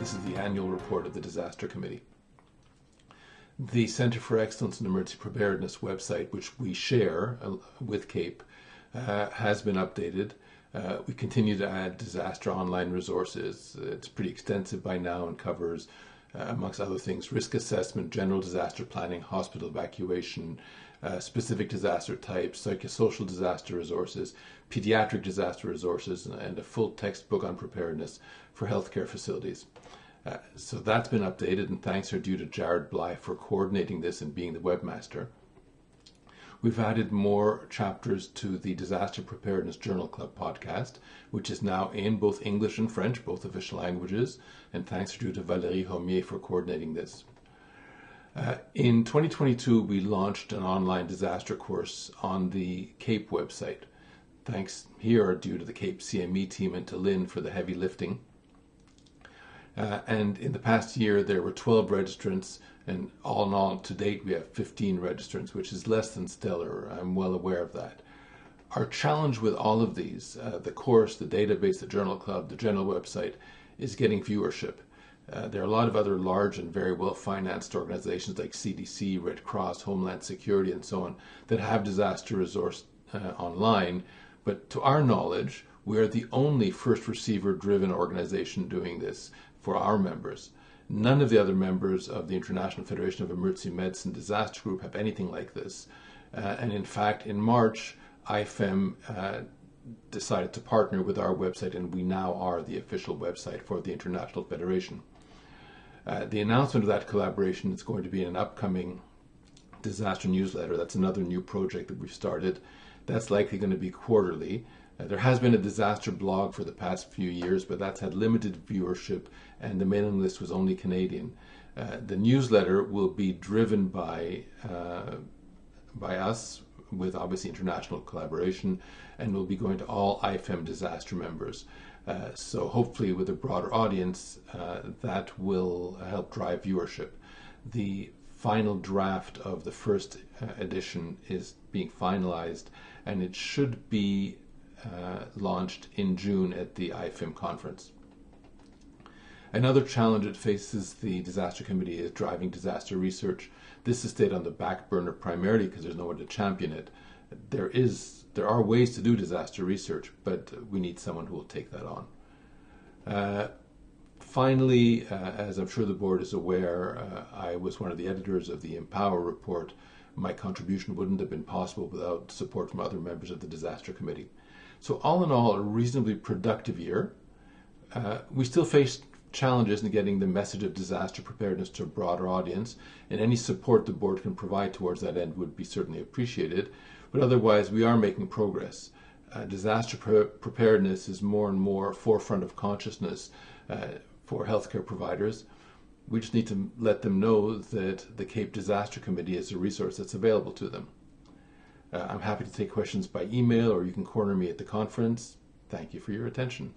This is the annual report of the Disaster Committee. The Centre for Excellence in Emergency Preparedness website, which we share with CAEP, has been updated. We continue to add disaster online resources. It's pretty extensive by now and covers, amongst other things, risk assessment, general disaster planning, hospital evacuation, specific disaster types, psychosocial disaster resources, pediatric disaster resources, and a full textbook on preparedness for healthcare facilities. So that's been updated, and thanks are due to Jared Bly for coordinating this and being the webmaster. We've added more chapters to the Disaster Preparedness Journal Club podcast, which is now in both English and French, both official languages, and thanks are due to Valérie Homier for coordinating this. In 2022, we launched an online disaster course on the CAEP website. Thanks here are due to the CAEP CME team and to Lynn for the heavy lifting. And in the past year, there were 12 registrants, and all in all, to date, we have 15 registrants, which is less than stellar. I'm well aware of that. Our challenge with all of these, the course, the database, the journal club, the general website, is getting viewership. There are a lot of other large and very well-financed organizations like CDC, Red Cross, Homeland Security, and so on, that have disaster resource online. But to our knowledge, we are the only first receiver-driven organization doing this for our members. None of the other members of the International Federation of Emergency Medicine Disaster Group have anything like this. And in fact, in March, IFEM decided to partner with our website, and we now are the official website for the International Federation. The announcement of that collaboration is going to be in an upcoming disaster newsletter. That's another new project that we've started. That's likely going to be quarterly. There has been a disaster blog for the past few years, but that's had limited viewership, and the mailing list was only Canadian. The newsletter will be driven by us, with obviously international collaboration, and will be going to all IFEM disaster members. So hopefully with a broader audience, that will help drive viewership. The final draft of the first edition is being finalized, and it should be launched in June at the IFEM conference. Another challenge that faces the Disaster Committee is driving disaster research. This has stayed on the back burner primarily because there's no one to champion it. There are ways to do disaster research, but we need someone who will take that on. Finally, as I'm sure the board is aware, I was one of the editors of the Empower report. My contribution wouldn't have been possible without support from other members of the Disaster Committee. So all in all, a reasonably productive year. We still face challenges in getting the message of disaster preparedness to a broader audience, and any support the board can provide towards that end would be certainly appreciated. But otherwise, we are making progress. Disaster preparedness is more and more forefront of consciousness for healthcare providers. We just need to let them know that the CAEP Disaster Committee is a resource that's available to them. I'm happy to take questions by email, or you can corner me at the conference. Thank you for your attention.